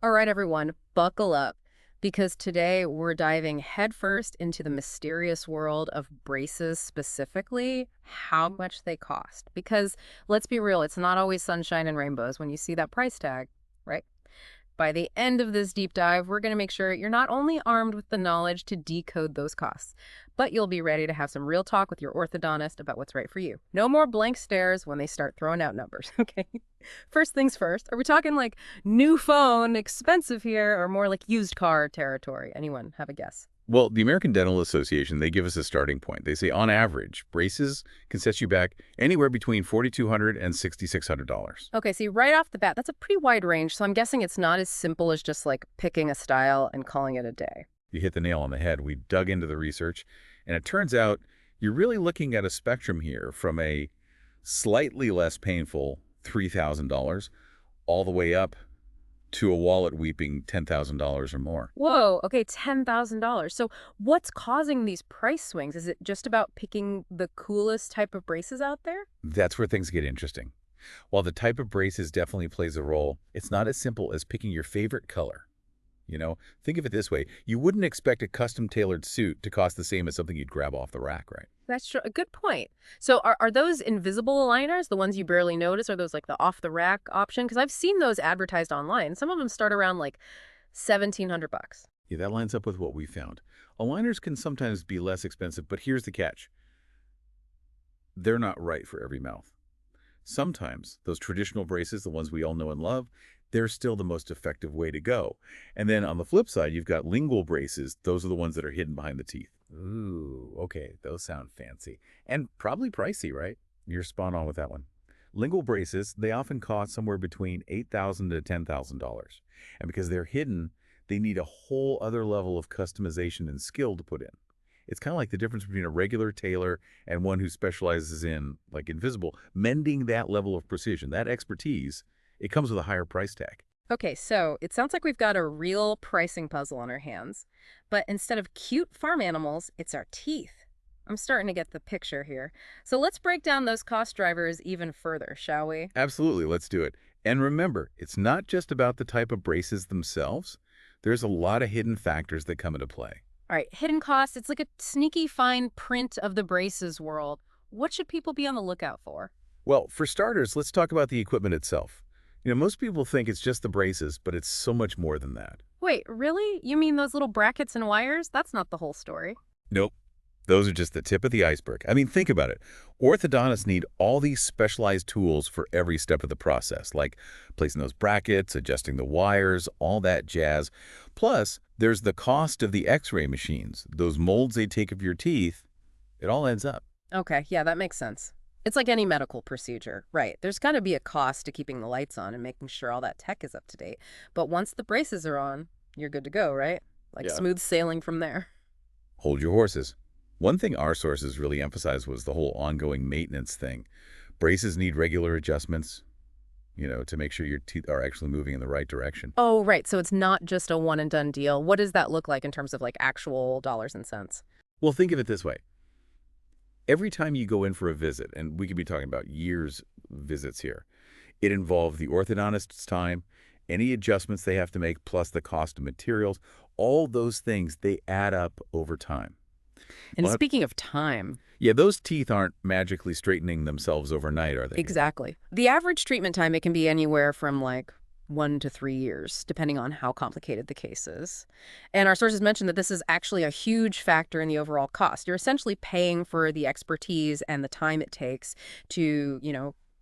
All right, everyone, buckle up because today we're diving headfirst into the mysterious world of braces, specifically how much they cost. Because let's be real, it's not always sunshine and rainbows when you see that price tag, right? By the end of this deep dive, we're going to make sure you're not only armed with the knowledge to decode those costs, but you'll be ready to have some real talk with your orthodontist about what's right for you. No more blank stares when they start throwing out numbers, okay? First things first, are we talking like new phone, expensive here, or more like used car territory? Anyone have a guess? Well, the American Dental Association, they give us a starting point. They say on average, braces can set you back anywhere between $4,200 and $6,600. Okay, see, right off the bat, that's a pretty wide range, so I'm guessing it's not as simple as just like picking a style and calling it a day. You hit the nail on the head. We dug into the research, and it turns out you're really looking at a spectrum here from a slightly less painful $3,000 all the way up to a wallet weeping $10,000 or more. Whoa, okay, $10,000. So what's causing these price swings? Is it just about picking the coolest type of braces out there? That's where things get interesting. While the type of braces definitely plays a role, it's not as simple as picking your favorite color. Think of it this way. You wouldn't expect a custom-tailored suit to cost the same as something you'd grab off the rack, right? That's true. A good point. So are those invisible aligners, the ones you barely notice, or those like the off-the-rack option? Because I've seen those advertised online. Some of them start around like 1,700 bucks. Yeah, that lines up with what we found. Aligners can sometimes be less expensive, but here's the catch. They're not right for every mouth. Sometimes those traditional braces, the ones we all know and love, they're still the most effective way to go. And then on the flip side, you've got lingual braces. Those are the ones that are hidden behind the teeth. Ooh, okay, those sound fancy. And probably pricey, right? You're spot on with that one. Lingual braces, they often cost somewhere between $8,000 to $10,000. And because they're hidden, they need a whole other level of customization and skill to put in. It's kind of like the difference between a regular tailor and one who specializes in, like Invisible, mending that level of precision, that expertise. It comes with a higher price tag. Okay, so it sounds like we've got a real pricing puzzle on our hands. But instead of cute farm animals, it's our teeth. I'm starting to get the picture here. So let's break down those cost drivers even further, shall we? Absolutely, let's do it. And remember, it's not just about the type of braces themselves. There's a lot of hidden factors that come into play. All right, hidden costs. It's like a sneaky fine print of the braces world. What should people be on the lookout for? Well, for starters, let's talk about the equipment itself. Most people think it's just the braces, but it's so much more than that. Wait, really? You mean those little brackets and wires? That's not the whole story. Nope. Those are just the tip of the iceberg. I mean, think about it. Orthodontists need all these specialized tools for every step of the process, like placing those brackets, adjusting the wires, all that jazz. Plus, there's the cost of the x-ray machines, those molds they take of your teeth. It all adds up. Okay, yeah, that makes sense. It's like any medical procedure, right? There's got to be a cost to keeping the lights on and making sure all that tech is up to date. But once the braces are on, you're good to go, right? Like Yeah. smooth sailing from there. Hold your horses. One thing our sources really emphasized was the whole ongoing maintenance thing. Braces need regular adjustments, to make sure your teeth are actually moving in the right direction. Oh, right. So it's not just a one and done deal. What does that look like in terms of like actual dollars and cents? Well, think of it this way. Every time you go in for a visit, and we could be talking about years visits here, it involves the orthodontist's time, any adjustments they have to make, plus the cost of materials. All those things, they add up over time. And Well, speaking of time, yeah, those teeth aren't magically straightening themselves overnight, are they? exactly. The average treatment time, it can be anywhere from like 1 to 3 years, depending on how complicated the case is. And our sources mentioned that this is actually a huge factor in the overall cost. You're essentially paying for the expertise and the time it takes to,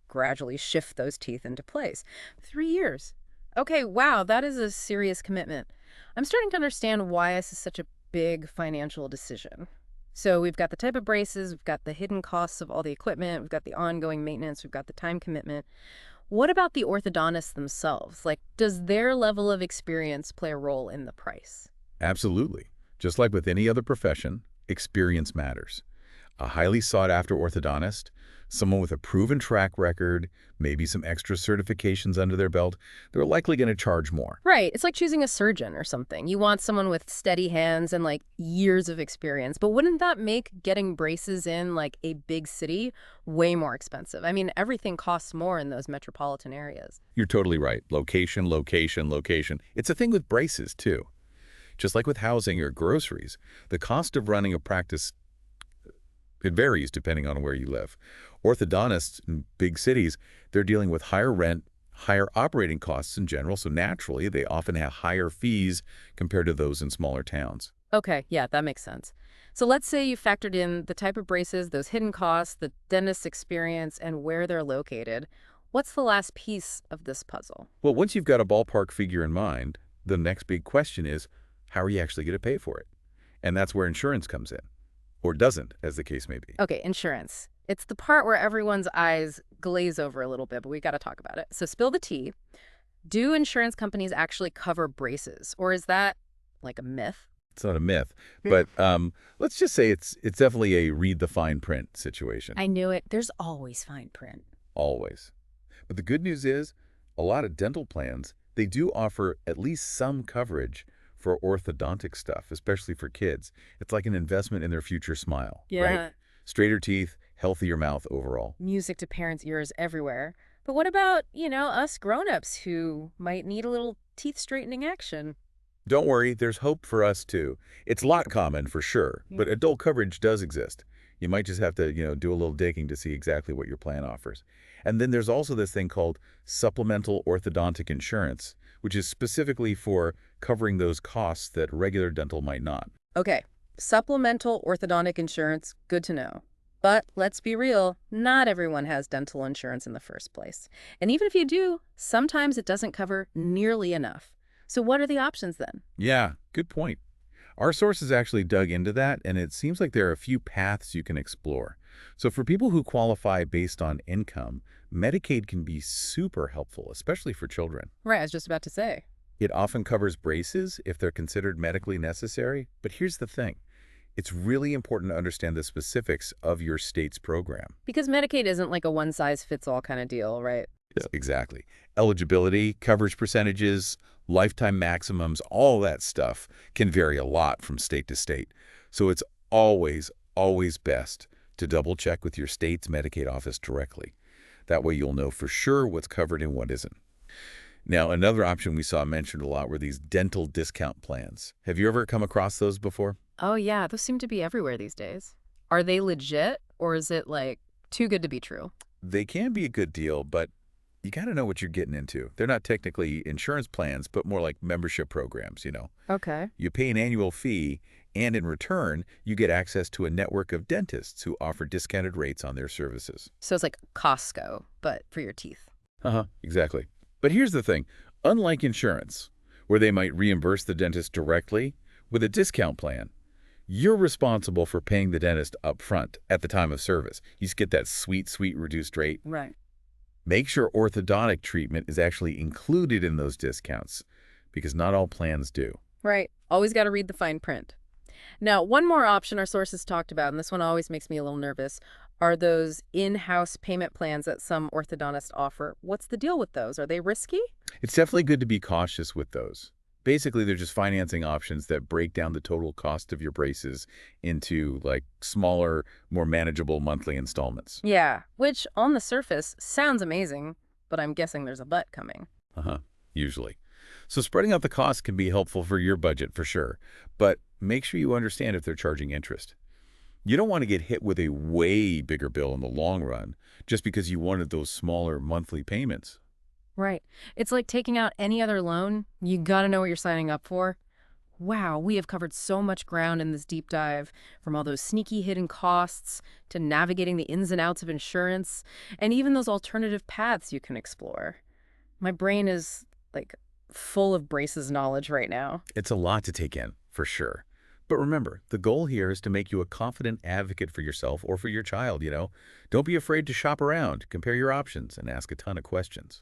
gradually shift those teeth into place. 3 years. Okay, wow, that is a serious commitment. I'm starting to understand why this is such a big financial decision. So we've got the type of braces, we've got the hidden costs of all the equipment, we've got the ongoing maintenance, we've got the time commitment. What about the orthodontists themselves? Like, does their level of experience play a role in the price? Absolutely. Just like with any other profession, experience matters. A highly sought-after orthodontist, someone with a proven track record, maybe some extra certifications under their belt, they're likely going to charge more. Right. It's like choosing a surgeon or something. You want someone with steady hands and like years of experience. But wouldn't that make getting braces in like a big city way more expensive? I mean, everything costs more in those metropolitan areas. You're totally right. Location, location, location. It's a thing with braces, too. Just like with housing or groceries, the cost of running a practice, it varies depending on where you live. Orthodontists in big cities, they're dealing with higher rent, higher operating costs in general, so naturally they often have higher fees compared to those in smaller towns. Okay, yeah, that makes sense. So let's say you factored in the type of braces, those hidden costs, the dentist's experience, and where they're located. What's the last piece of this puzzle? Well, once you've got a ballpark figure in mind, the next big question is, how are you actually going to pay for it? And that's where insurance comes in. Or doesn't, as the case may be. Okay, insurance. It's the part where everyone's eyes glaze over a little bit, but we got to talk about it. So spill the tea. Do insurance companies actually cover braces, or is that like a myth? It's not a myth, but let's just say it's definitely a read the fine print situation. I knew it. There's always fine print. Always. But the good news is, a lot of dental plans, they do offer at least some coverage for orthodontic stuff, especially for kids. It's like an investment in their future smile, right? Straighter teeth, healthier mouth overall. Music to parents' ears everywhere. But what about, us grown-ups who might need a little teeth straightening action? Don't worry, there's hope for us too. It's not common for sure, but adult coverage does exist. You might just have to, do a little digging to see exactly what your plan offers. And then there's also this thing called supplemental orthodontic insurance, which is specifically for covering those costs that regular dental might not. Okay, supplemental orthodontic insurance, good to know. But let's be real, not everyone has dental insurance in the first place. And even if you do, sometimes it doesn't cover nearly enough. So what are the options then? Yeah, good point. Our sources actually dug into that, and it seems like there are a few paths you can explore. So for people who qualify based on income, Medicaid can be super helpful, especially for children. Right, I was just about to say. It often covers braces if they're considered medically necessary. But here's the thing. It's really important to understand the specifics of your state's program. Because Medicaid isn't like a one-size-fits-all kind of deal, right? Yeah. Exactly. Eligibility, coverage percentages, lifetime maximums, all that stuff can vary a lot from state to state. So it's always, always best to double-check with your state's Medicaid office directly. That way you'll know for sure what's covered and what isn't. Now, another option we saw mentioned a lot were these dental discount plans. Have you ever come across those before? Oh, yeah, those seem to be everywhere these days. Are they legit, or is it, like, too good to be true? They can be a good deal, but you got to know what you're getting into. They're not technically insurance plans, but more like membership programs, Okay. You pay an annual fee, and in return, you get access to a network of dentists who offer discounted rates on their services. So it's like Costco, but for your teeth. Exactly. But here's the thing. Unlike insurance, where they might reimburse the dentist directly, with a discount plan, you're responsible for paying the dentist up front at the time of service. You just get that sweet, sweet reduced rate. Right. Make sure orthodontic treatment is actually included in those discounts, because not all plans do. Right. Always got to read the fine print. Now, one more option our sources talked about, and this one always makes me a little nervous, are those in-house payment plans that some orthodontists offer. What's the deal with those? Are they risky? It's definitely good to be cautious with those. Basically, they're just financing options that break down the total cost of your braces into like smaller, more manageable monthly installments. Yeah, which on the surface sounds amazing, but I'm guessing there's a but coming. Usually. So spreading out the cost can be helpful for your budget for sure, but make sure you understand if they're charging interest. You don't want to get hit with a way bigger bill in the long run just because you wanted those smaller monthly payments. Right. It's like taking out any other loan. You got to know what you're signing up for. Wow, we have covered so much ground in this deep dive, from all those sneaky hidden costs to navigating the ins and outs of insurance, and even those alternative paths you can explore. My brain is, like, full of braces knowledge right now. It's a lot to take in, for sure. But remember, the goal here is to make you a confident advocate for yourself or for your child, Don't be afraid to shop around, compare your options, and ask a ton of questions.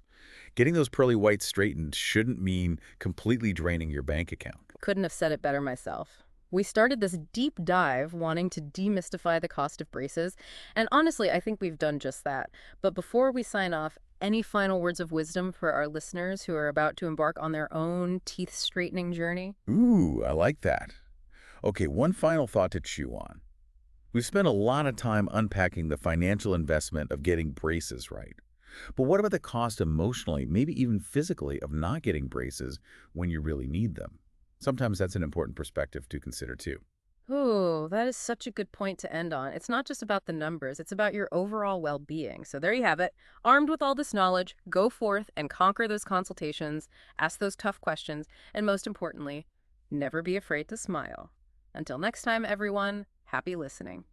Getting those pearly whites straightened shouldn't mean completely draining your bank account. Couldn't have said it better myself. We started this deep dive wanting to demystify the cost of braces, and honestly, I think we've done just that. But before we sign off, any final words of wisdom for our listeners who are about to embark on their own teeth straightening journey? Ooh, I like that. Okay, one final thought to chew on. We've spent a lot of time unpacking the financial investment of getting braces right. But what about the cost emotionally, maybe even physically, of not getting braces when you really need them? Sometimes that's an important perspective to consider too. Ooh, that is such a good point to end on. It's not just about the numbers, it's about your overall well-being. So there you have it. Armed with all this knowledge, go forth and conquer those consultations, ask those tough questions, and most importantly, never be afraid to smile. Until next time, everyone, happy listening.